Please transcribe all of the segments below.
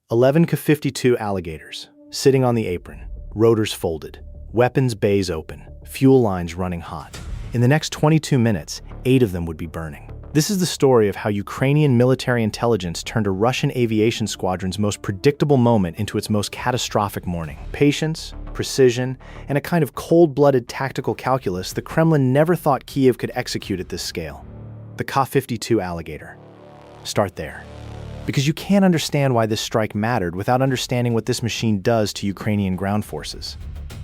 11 Ka-52 Alligators, sitting on the apron, rotors folded, weapons bays open, fuel lines running hot. In the next 22 minutes, 8 of them would be burning. This is the story of how Ukrainian military intelligence turned a Russian aviation squadron's most predictable moment into its most catastrophic morning. Patience, precision, and a kind of cold-blooded tactical calculus the Kremlin never thought Kyiv could execute at this scale. The Ka-52 Alligator. Start there. Because you can't understand why this strike mattered without understanding what this machine does to Ukrainian ground forces.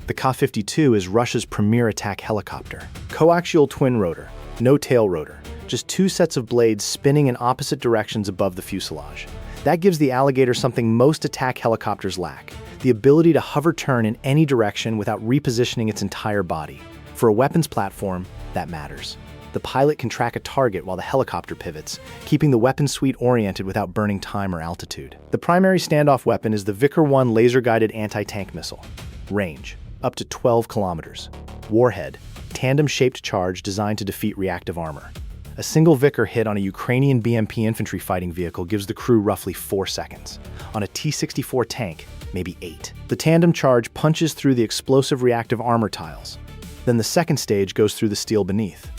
The Ka-52 is Russia's premier attack helicopter. Coaxial twin rotor, no tail rotor, just 2 sets of blades spinning in opposite directions above the fuselage. That gives the Alligator something most attack helicopters lack, the ability to hover turn in any direction without repositioning its entire body. For a weapons platform, that matters. The pilot can track a target while the helicopter pivots, keeping the weapon suite oriented without burning time or altitude. The primary standoff weapon is the Vickr-1 laser-guided anti-tank missile. Range, up to 12 kilometers. Warhead, tandem-shaped charge designed to defeat reactive armor. A single Vickr hit on a Ukrainian BMP infantry fighting vehicle gives the crew roughly 4 seconds. On a T-64 tank, maybe 8. The tandem charge punches through the explosive reactive armor tiles. Then the second stage goes through the steel beneath.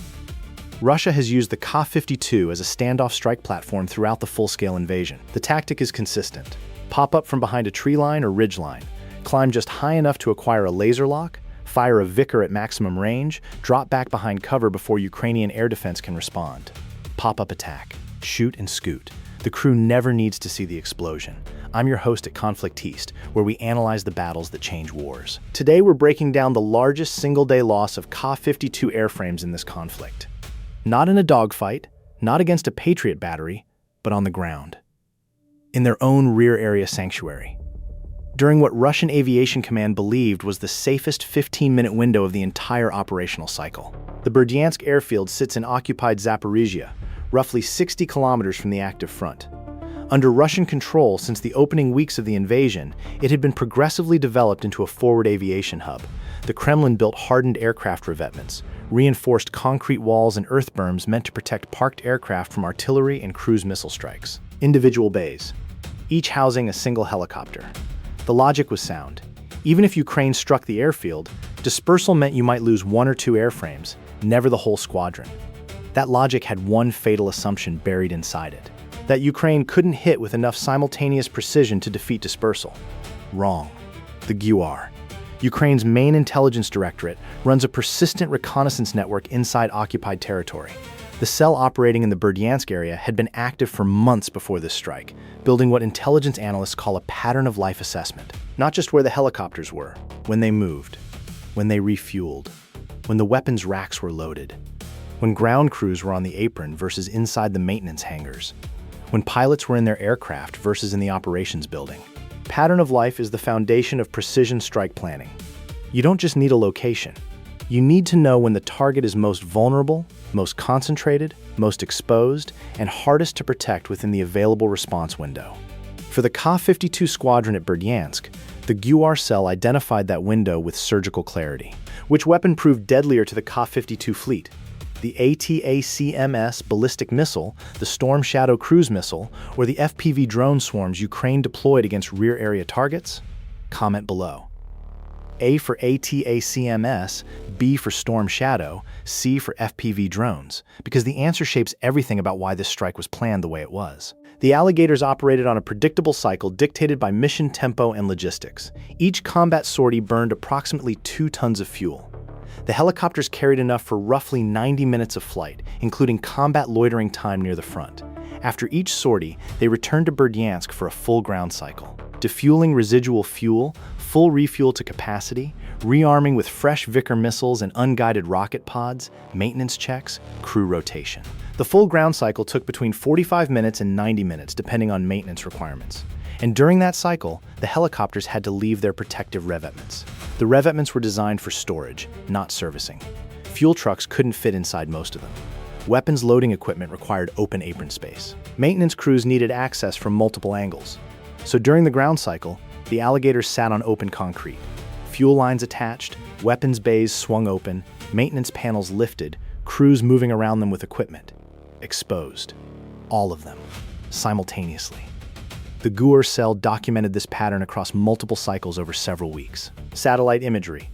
Russia has used the Ka-52 as a standoff strike platform throughout the full-scale invasion. The tactic is consistent. Pop up from behind a tree line or ridge line, climb just high enough to acquire a laser lock, fire a Vickr at maximum range, drop back behind cover before Ukrainian air defense can respond. Pop-up attack. Shoot and scoot. The crew never needs to see the explosion. I'm your host at ConflictEast, where we analyze the battles that change wars. Today we're breaking down the largest single-day loss of Ka-52 airframes in this conflict. Not in a dogfight, not against a Patriot battery, but on the ground. In their own rear area sanctuary. During what Russian Aviation Command believed was the safest 15-minute window of the entire operational cycle. The Berdyansk airfield sits in occupied Zaporizhzhia, roughly 60 kilometers from the active front. Under Russian control since the opening weeks of the invasion, it had been progressively developed into a forward aviation hub. The Kremlin built hardened aircraft revetments, reinforced concrete walls and earth berms meant to protect parked aircraft from artillery and cruise missile strikes. Individual bays, each housing a single helicopter. The logic was sound. Even if Ukraine struck the airfield, dispersal meant you might lose 1 or 2 airframes, never the whole squadron. That logic had one fatal assumption buried inside it: that Ukraine couldn't hit with enough simultaneous precision to defeat dispersal. Wrong. The GUR, Ukraine's main intelligence directorate, runs a persistent reconnaissance network inside occupied territory. The cell operating in the Berdyansk area had been active for months before this strike, building what intelligence analysts call a pattern of life assessment. Not just where the helicopters were, when they moved, when they refueled, when the weapons racks were loaded, when ground crews were on the apron versus inside the maintenance hangars, when pilots were in their aircraft versus in the operations building. Pattern of life is the foundation of precision strike planning. You don't just need a location. You need to know when the target is most vulnerable, most concentrated, most exposed, and hardest to protect within the available response window. For the Ka-52 squadron at Berdyansk, the GUR cell identified that window with surgical clarity. Which weapon proved deadlier to the Ka-52 fleet? The ATACMS ballistic missile, the Storm Shadow cruise missile, or the FPV drone swarms Ukraine deployed against rear area targets? Comment below. A for ATACMS, B for Storm Shadow, C for FPV drones, because the answer shapes everything about why this strike was planned the way it was. The Alligators operated on a predictable cycle dictated by mission tempo and logistics. Each combat sortie burned approximately 2 tons of fuel. The helicopters carried enough for roughly 90 minutes of flight, including combat loitering time near the front. After each sortie, they returned to Berdyansk for a full ground cycle. Defueling residual fuel, full refuel to capacity, rearming with fresh Vickr missiles and unguided rocket pods, maintenance checks, crew rotation. The full ground cycle took between 45 minutes and 90 minutes, depending on maintenance requirements. And during that cycle, the helicopters had to leave their protective revetments. The revetments were designed for storage, not servicing. Fuel trucks couldn't fit inside most of them. Weapons loading equipment required open apron space. Maintenance crews needed access from multiple angles. So during the ground cycle, the Alligators sat on open concrete. Fuel lines attached, weapons bays swung open, maintenance panels lifted, crews moving around them with equipment. Exposed. All of them. Simultaneously. The GUR cell documented this pattern across multiple cycles over several weeks. Satellite imagery,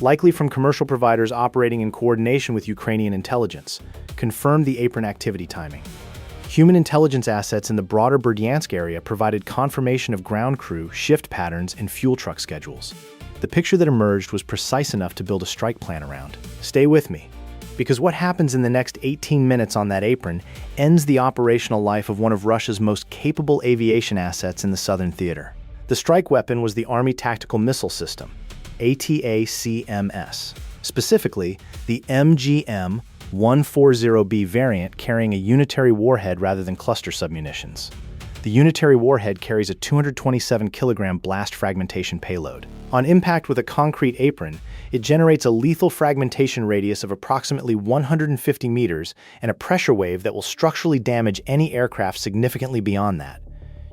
likely from commercial providers operating in coordination with Ukrainian intelligence, confirmed the apron activity timing. Human intelligence assets in the broader Berdyansk area provided confirmation of ground crew, shift patterns, and fuel truck schedules. The picture that emerged was precise enough to build a strike plan around. Stay with me, because what happens in the next 18 minutes on that apron ends the operational life of one of Russia's most capable aviation assets in the southern theater. The strike weapon was the Army Tactical Missile System, ATACMS, specifically the MGM-140B variant carrying a unitary warhead rather than cluster submunitions. The unitary warhead carries a 227-kilogram blast fragmentation payload. On impact with a concrete apron, it generates a lethal fragmentation radius of approximately 150 meters and a pressure wave that will structurally damage any aircraft significantly beyond that.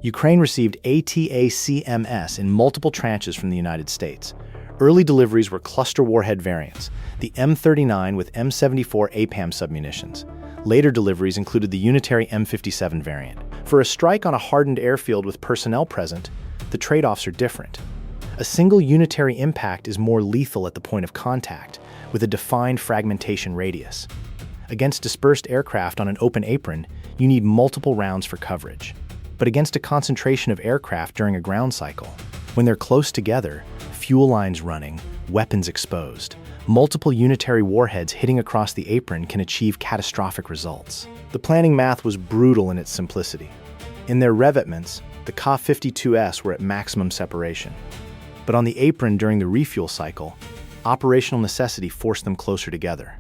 Ukraine received ATACMS in multiple tranches from the United States. Early deliveries were cluster warhead variants, the M39 with M74 APAM submunitions. Later deliveries included the unitary M57 variant. For a strike on a hardened airfield with personnel present, the trade-offs are different. A single unitary impact is more lethal at the point of contact, with a defined fragmentation radius. Against dispersed aircraft on an open apron, you need multiple rounds for coverage. But against a concentration of aircraft during a ground cycle, when they're close together, fuel lines running, weapons exposed, multiple unitary warheads hitting across the apron can achieve catastrophic results. The planning math was brutal in its simplicity. In their revetments, the Ka-52s were at maximum separation. But on the apron during the refuel cycle, operational necessity forced them closer together.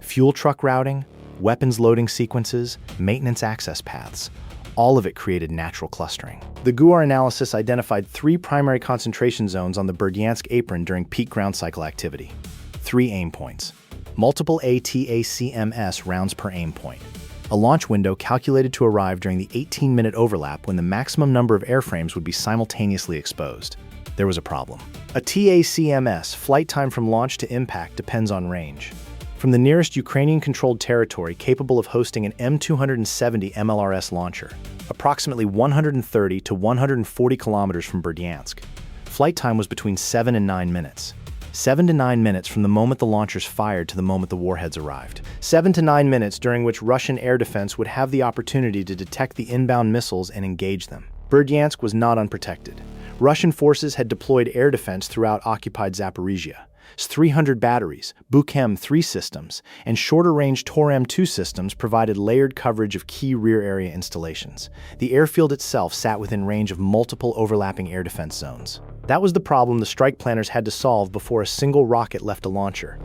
Fuel truck routing, weapons loading sequences, maintenance access paths, all of it created natural clustering. The GUR analysis identified 3 primary concentration zones on the Berdyansk apron during peak ground cycle activity. 3 aim points. Multiple ATACMS rounds per aim point. A launch window calculated to arrive during the 18-minute overlap when the maximum number of airframes would be simultaneously exposed. There was a problem. A TACMS flight time from launch to impact depends on range. From the nearest Ukrainian-controlled territory capable of hosting an M270 MLRS launcher, approximately 130 to 140 kilometers from Berdyansk, flight time was between 7 and 9 minutes. 7 to 9 minutes from the moment the launchers fired to the moment the warheads arrived. 7 to 9 minutes during which Russian air defense would have the opportunity to detect the inbound missiles and engage them. Berdyansk was not unprotected. Russian forces had deployed air defense throughout occupied Zaporizhzhia. 300 batteries, Buchem-3 systems, and shorter-range Torm-2 systems provided layered coverage of key rear area installations. The airfield itself sat within range of multiple overlapping air defense zones. That was the problem the strike planners had to solve before a single rocket left a launcher.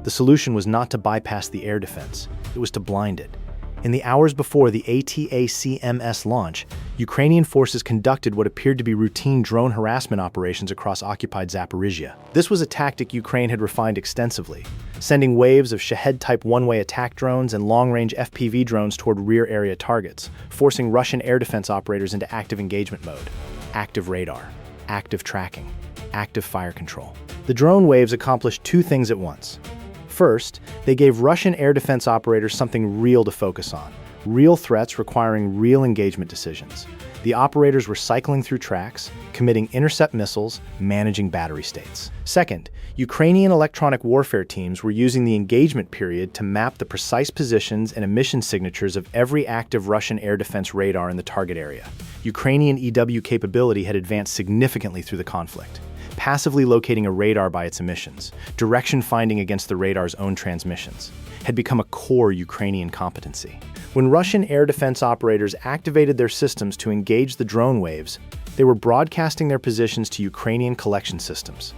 The solution was not to bypass the air defense, it was to blind it. In the hours before the ATACMS launch, Ukrainian forces conducted what appeared to be routine drone harassment operations across occupied Zaporizhzhia. This was a tactic Ukraine had refined extensively, sending waves of Shahed-type one-way attack drones and long-range FPV drones toward rear area targets, forcing Russian air defense operators into active engagement mode. Active radar, active tracking, active fire control. The drone waves accomplished 2 things at once. First, they gave Russian air defense operators something real to focus on, real threats requiring real engagement decisions. The operators were cycling through tracks, committing intercept missiles, managing battery states. Second, Ukrainian electronic warfare teams were using the engagement period to map the precise positions and emission signatures of every active Russian air defense radar in the target area. Ukrainian EW capability had advanced significantly through the conflict, passively locating a radar by its emissions, direction finding against the radar's own transmissions, had become a core Ukrainian competency. When Russian air defense operators activated their systems to engage the drone waves, they were broadcasting their positions to Ukrainian collection systems.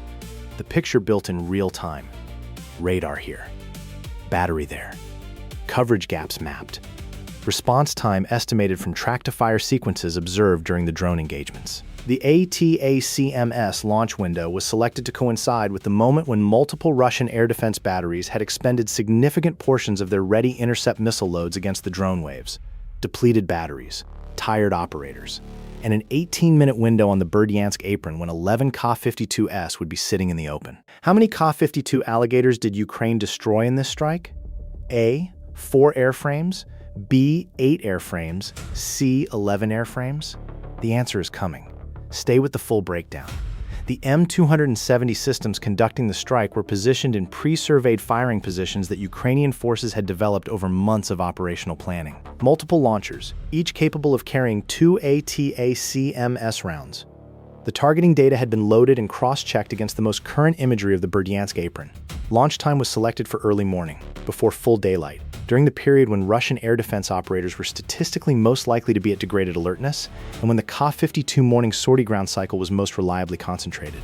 The picture built in real time. Radar here. Battery there. Coverage gaps mapped. Response time estimated from track-to-fire sequences observed during the drone engagements. The ATACMS launch window was selected to coincide with the moment when multiple Russian air defense batteries had expended significant portions of their ready intercept missile loads against the drone waves, depleted batteries, tired operators, and an 18-minute window on the Berdyansk apron when 11 Ka-52s would be sitting in the open. How many Ka-52 Alligators did Ukraine destroy in this strike? A. 4 airframes, B. 8 airframes, C. 11 airframes? The answer is coming. Stay with the full breakdown. The M270 systems conducting the strike were positioned in pre-surveyed firing positions that Ukrainian forces had developed over months of operational planning. Multiple launchers, each capable of carrying 2 ATACMS rounds. The targeting data had been loaded and cross-checked against the most current imagery of the Berdyansk apron. Launch time was selected for early morning, before full daylight, during the period when Russian air defense operators were statistically most likely to be at degraded alertness, and when the Ka-52 morning sortie ground cycle was most reliably concentrated.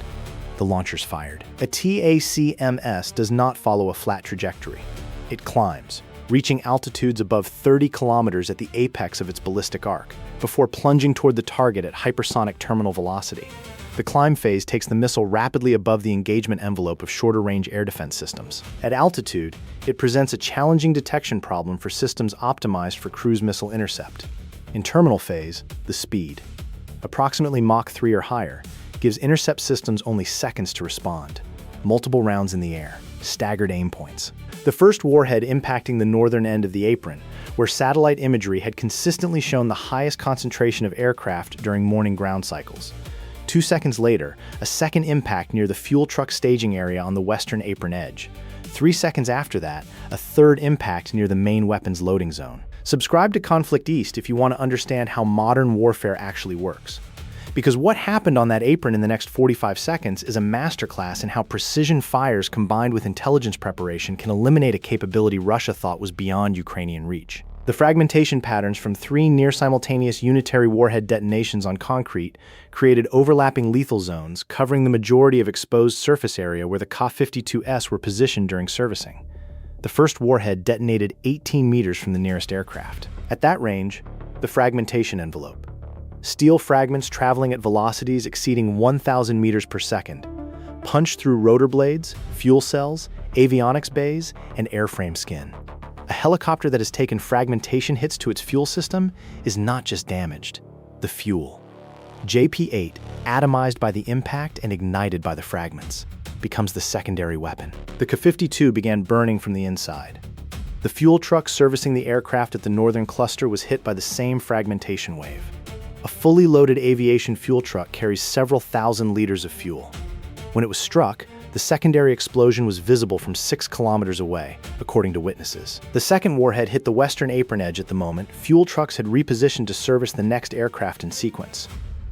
The launchers fired. A TACMS does not follow a flat trajectory. It climbs, reaching altitudes above 30 kilometers at the apex of its ballistic arc, before plunging toward the target at hypersonic terminal velocity. The climb phase takes the missile rapidly above the engagement envelope of shorter-range air defense systems. At altitude, it presents a challenging detection problem for systems optimized for cruise missile intercept. In terminal phase, the speed, approximately Mach 3 or higher, gives intercept systems only seconds to respond. Multiple rounds in the air, staggered aim points. The first warhead impacting the northern end of the apron, where satellite imagery had consistently shown the highest concentration of aircraft during morning ground cycles. 2 seconds later, a second impact near the fuel truck staging area on the western apron edge. 3 seconds after that, a third impact near the main weapons loading zone. Subscribe to ConflictEast if you want to understand how modern warfare actually works. Because what happened on that apron in the next 45 seconds is a masterclass in how precision fires combined with intelligence preparation can eliminate a capability Russia thought was beyond Ukrainian reach. The fragmentation patterns from 3 near-simultaneous unitary warhead detonations on concrete created overlapping lethal zones covering the majority of exposed surface area where the Ka-52s were positioned during servicing. The first warhead detonated 18 meters from the nearest aircraft. At that range, the fragmentation envelope. Steel fragments traveling at velocities exceeding 1,000 meters per second, punched through rotor blades, fuel cells, avionics bays, and airframe skin. A helicopter that has taken fragmentation hits to its fuel system is not just damaged. The fuel, JP-8, atomized by the impact and ignited by the fragments, becomes the secondary weapon. The Ka-52 began burning from the inside. The fuel truck servicing the aircraft at the northern cluster was hit by the same fragmentation wave. A fully loaded aviation fuel truck carries several thousand liters of fuel. When it was struck, the secondary explosion was visible from 6 kilometers away, according to witnesses. The second warhead hit the western apron edge at the moment. Fuel trucks had repositioned to service the next aircraft in sequence.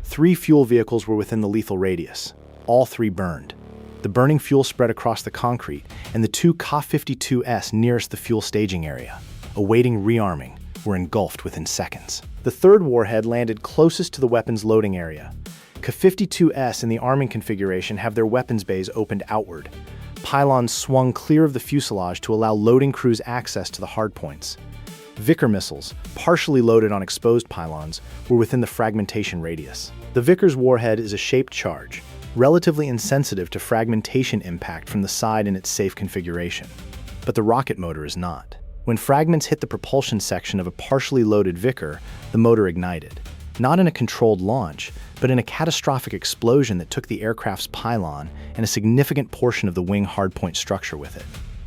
3 fuel vehicles were within the lethal radius. All 3 burned. The burning fuel spread across the concrete, and the 2 Ka-52s nearest the fuel staging area, awaiting rearming, were engulfed within seconds. The third warhead landed closest to the weapons loading area. Ka-52s in the arming configuration have their weapons bays opened outward. Pylons swung clear of the fuselage to allow loading crews access to the hardpoints. Vickers missiles, partially loaded on exposed pylons, were within the fragmentation radius. The Vickers warhead is a shaped charge, relatively insensitive to fragmentation impact from the side in its safe configuration. But the rocket motor is not. When fragments hit the propulsion section of a partially loaded Vickers, the motor ignited. Not in a controlled launch, but in a catastrophic explosion that took the aircraft's pylon and a significant portion of the wing hardpoint structure with it.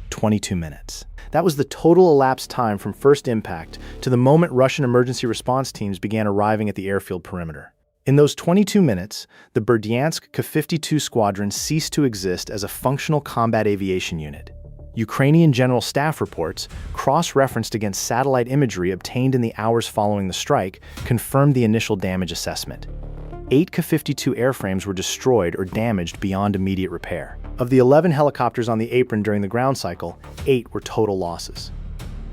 22 minutes. That was the total elapsed time from first impact to the moment Russian emergency response teams began arriving at the airfield perimeter. In those 22 minutes, the Berdyansk Ka-52 Squadron ceased to exist as a functional combat aviation unit. Ukrainian General Staff reports, cross-referenced against satellite imagery obtained in the hours following the strike, confirmed the initial damage assessment. 8 Ka-52 airframes were destroyed or damaged beyond immediate repair. Of the 11 helicopters on the apron during the ground cycle, 8 were total losses.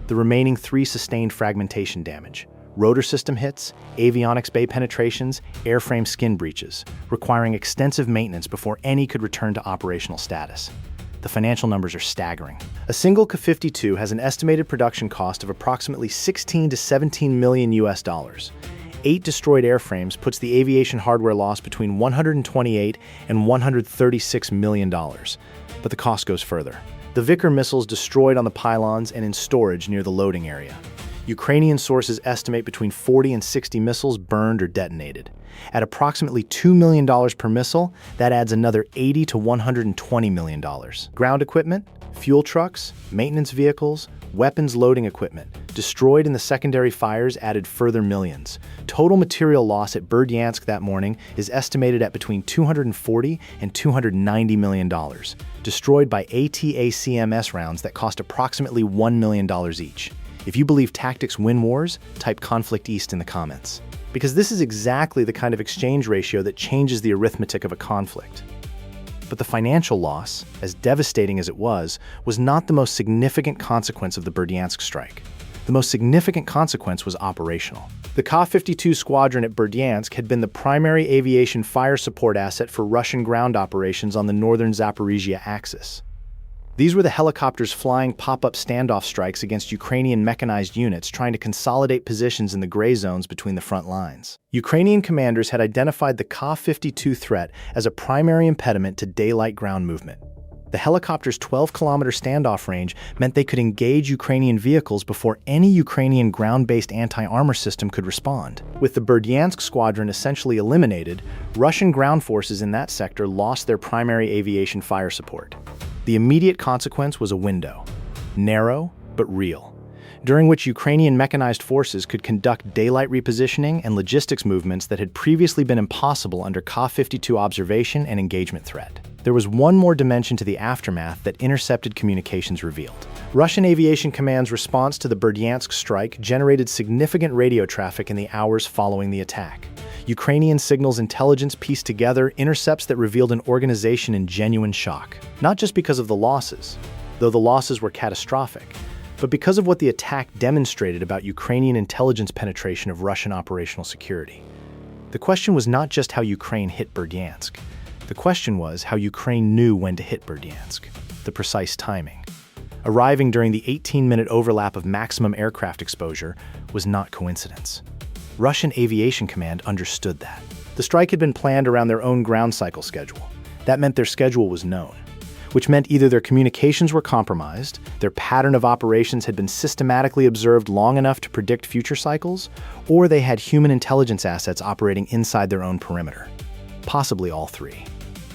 The remaining 3 sustained fragmentation damage, rotor system hits, avionics bay penetrations, airframe skin breaches, requiring extensive maintenance before any could return to operational status. The financial numbers are staggering. A single Ka-52 has an estimated production cost of approximately 16 to 17 million US dollars. 8 destroyed airframes puts the aviation hardware loss between $128 and $136 million. But the cost goes further. The Vickers missiles destroyed on the pylons and in storage near the loading area. Ukrainian sources estimate between 40 and 60 missiles burned or detonated. At approximately $2 million per missile, that adds another $80 to $120 million. Ground equipment, Fuel trucks, maintenance vehicles, weapons loading equipment, destroyed in the secondary fires added further millions. Total material loss at Berdyansk that morning is estimated at between $240 and $290 million, destroyed by ATACMS rounds that cost approximately $1 million each. If you believe tactics win wars, type ConflictEast in the comments. Because this is exactly the kind of exchange ratio that changes the arithmetic of a conflict. But the financial loss, as devastating as it was not the most significant consequence of the Berdyansk strike. The most significant consequence was operational. The Ka-52 Squadron at Berdyansk had been the primary aviation fire support asset for Russian ground operations on the northern Zaporizhzhia axis. These were the helicopters flying pop-up standoff strikes against Ukrainian mechanized units trying to consolidate positions in the gray zones between the front lines. Ukrainian commanders had identified the Ka-52 threat as a primary impediment to daylight ground movement. The helicopter's 12-kilometer standoff range meant they could engage Ukrainian vehicles before any Ukrainian ground-based anti-armor system could respond. With the Berdyansk squadron essentially eliminated, Russian ground forces in that sector lost their primary aviation fire support. The immediate consequence was a window, narrow but real, during which Ukrainian mechanized forces could conduct daylight repositioning and logistics movements that had previously been impossible under Ka-52 observation and engagement threat. There was one more dimension to the aftermath that intercepted communications revealed. Russian Aviation Command's response to the Berdyansk strike generated significant radio traffic in the hours following the attack. Ukrainian signals intelligence pieced together intercepts that revealed an organization in genuine shock. Not just because of the losses, though the losses were catastrophic, but because of what the attack demonstrated about Ukrainian intelligence penetration of Russian operational security. The question was not just how Ukraine hit Berdyansk. The question was how Ukraine knew when to hit Berdyansk, the precise timing. Arriving during the 18-minute overlap of maximum aircraft exposure was not coincidence. Russian Aviation Command understood that. The strike had been planned around their own ground cycle schedule. That meant their schedule was known, which meant either their communications were compromised, their pattern of operations had been systematically observed long enough to predict future cycles, or they had human intelligence assets operating inside their own perimeter. Possibly all three.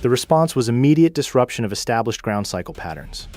The response was immediate disruption of established ground cycle patterns.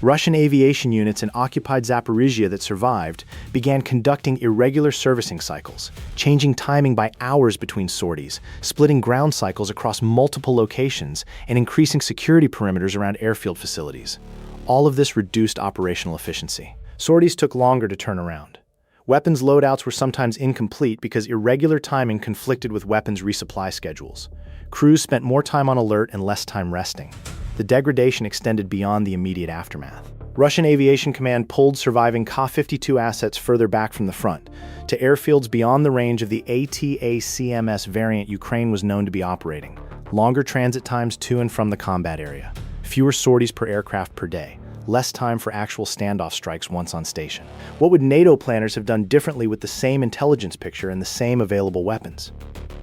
Russian aviation units in occupied Zaporizhzhia that survived began conducting irregular servicing cycles, changing timing by hours between sorties, splitting ground cycles across multiple locations, and increasing security perimeters around airfield facilities. All of this reduced operational efficiency. Sorties took longer to turn around. Weapons loadouts were sometimes incomplete because irregular timing conflicted with weapons resupply schedules. Crews spent more time on alert and less time resting. The degradation extended beyond the immediate aftermath. Russian Aviation Command pulled surviving Ka-52 assets further back from the front, to airfields beyond the range of the ATACMS variant Ukraine was known to be operating. Longer transit times to and from the combat area. Fewer sorties per aircraft per day. Less time for actual standoff strikes once on station. What would NATO planners have done differently with the same intelligence picture and the same available weapons?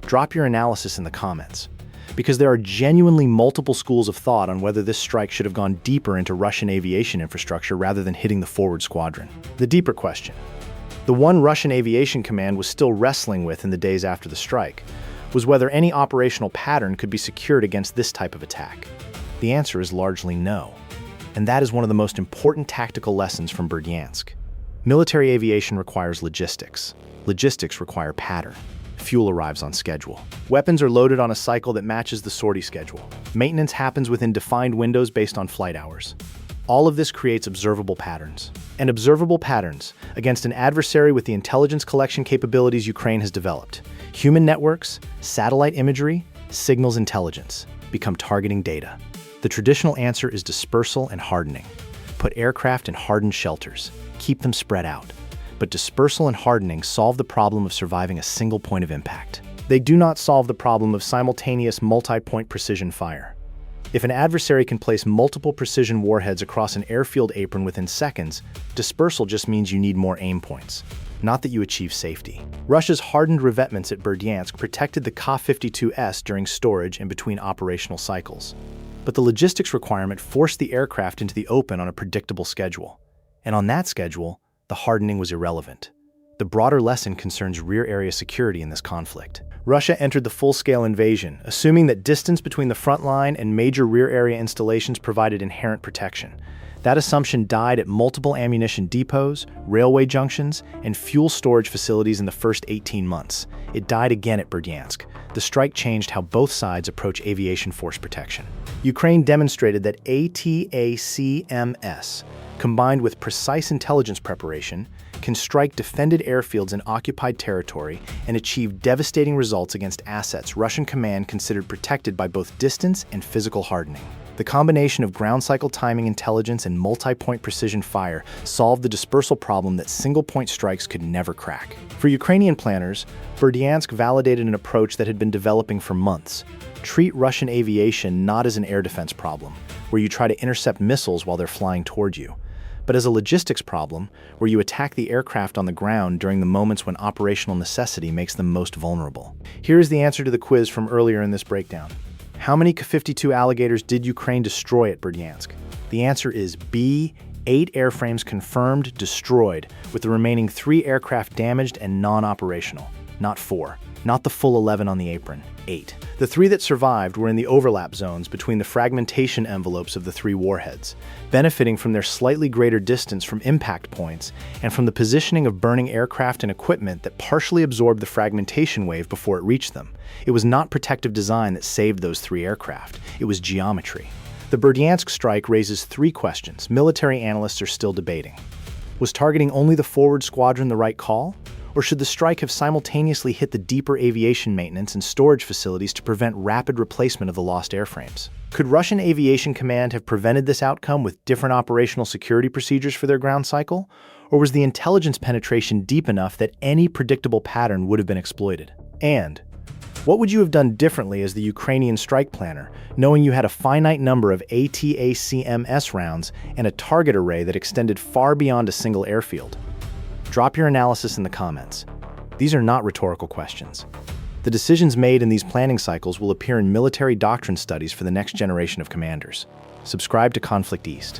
Drop your analysis in the comments, because there are genuinely multiple schools of thought on whether this strike should have gone deeper into Russian aviation infrastructure rather than hitting the forward squadron. The deeper question, the one Russian Aviation Command was still wrestling with in the days after the strike, was whether any operational pattern could be secured against this type of attack. The answer is largely no. And that is one of the most important tactical lessons from Berdyansk. Military aviation requires logistics. Logistics require pattern. Fuel arrives on schedule. Weapons are loaded on a cycle that matches the sortie schedule. Maintenance happens within defined windows based on flight hours. All of this creates observable patterns. And observable patterns against an adversary with the intelligence collection capabilities Ukraine has developed. Human networks, satellite imagery, signals intelligence become targeting data. The traditional answer is dispersal and hardening. Put aircraft in hardened shelters. Keep them spread out. But dispersal and hardening solve the problem of surviving a single point of impact. They do not solve the problem of simultaneous multi-point precision fire. If an adversary can place multiple precision warheads across an airfield apron within seconds, dispersal just means you need more aim points, not that you achieve safety. Russia's hardened revetments at Berdyansk protected the Ka-52S during storage and between operational cycles. But the logistics requirement forced the aircraft into the open on a predictable schedule. And on that schedule, the hardening was irrelevant. The broader lesson concerns rear area security in this conflict. Russia entered the full-scale invasion, assuming that distance between the front line and major rear area installations provided inherent protection. That assumption died at multiple ammunition depots, railway junctions, and fuel storage facilities in the first 18 months. It died again at Berdyansk. The strike changed how both sides approach aviation force protection. Ukraine demonstrated that ATACMS, combined with precise intelligence preparation, can strike defended airfields in occupied territory and achieve devastating results against assets Russian command considered protected by both distance and physical hardening. The combination of ground cycle timing intelligence and multi-point precision fire solved the dispersal problem that single-point strikes could never crack. For Ukrainian planners, Berdyansk validated an approach that had been developing for months. Treat Russian aviation not as an air defense problem, where you try to intercept missiles while they're flying toward you, but as a logistics problem, where you attack the aircraft on the ground during the moments when operational necessity makes them most vulnerable. Here is the answer to the quiz from earlier in this breakdown. How many Ka-52 Alligators did Ukraine destroy at Berdyansk? The answer is B, 8 airframes confirmed destroyed, with the remaining 3 aircraft damaged and non-operational. Not 4. Not the full 11 on the apron. 8. The 3 that survived were in the overlap zones between the fragmentation envelopes of the 3 warheads, benefiting from their slightly greater distance from impact points and from the positioning of burning aircraft and equipment that partially absorbed the fragmentation wave before it reached them. It was not protective design that saved those 3 aircraft. It was geometry. The Berdyansk strike raises 3 questions military analysts are still debating. Was targeting only the forward squadron the right call? Or should the strike have simultaneously hit the deeper aviation maintenance and storage facilities to prevent rapid replacement of the lost airframes? Could Russian Aviation Command have prevented this outcome with different operational security procedures for their ground cycle? Or was the intelligence penetration deep enough that any predictable pattern would have been exploited? And what would you have done differently as the Ukrainian strike planner, knowing you had a finite number of ATACMS rounds and a target array that extended far beyond a single airfield? Drop your analysis in the comments. These are not rhetorical questions. The decisions made in these planning cycles will appear in military doctrine studies for the next generation of commanders. Subscribe to ConflictEast,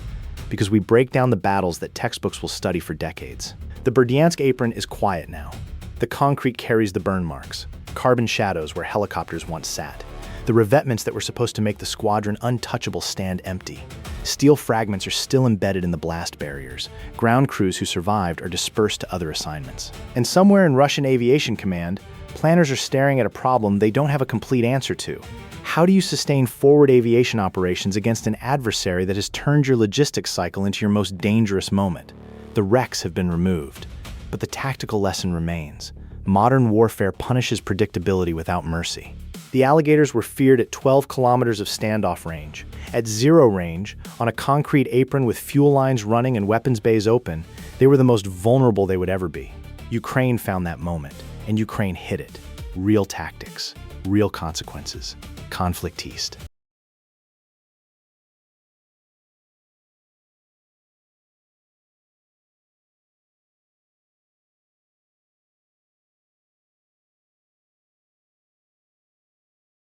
because we break down the battles that textbooks will study for decades. The Berdyansk apron is quiet now. The concrete carries the burn marks, carbon shadows where helicopters once sat. The revetments that were supposed to make the squadron untouchable stand empty. Steel fragments are still embedded in the blast barriers. Ground crews who survived are dispersed to other assignments. And somewhere in Russian Aviation Command, planners are staring at a problem they don't have a complete answer to. How do you sustain forward aviation operations against an adversary that has turned your logistics cycle into your most dangerous moment? The wrecks have been removed, but the tactical lesson remains. Modern warfare punishes predictability without mercy. The Alligators were feared at 12 kilometers of standoff range. At 0 range, on a concrete apron with fuel lines running and weapons bays open, they were the most vulnerable they would ever be. Ukraine found that moment, and Ukraine hit it. Real tactics, real consequences. ConflictEast.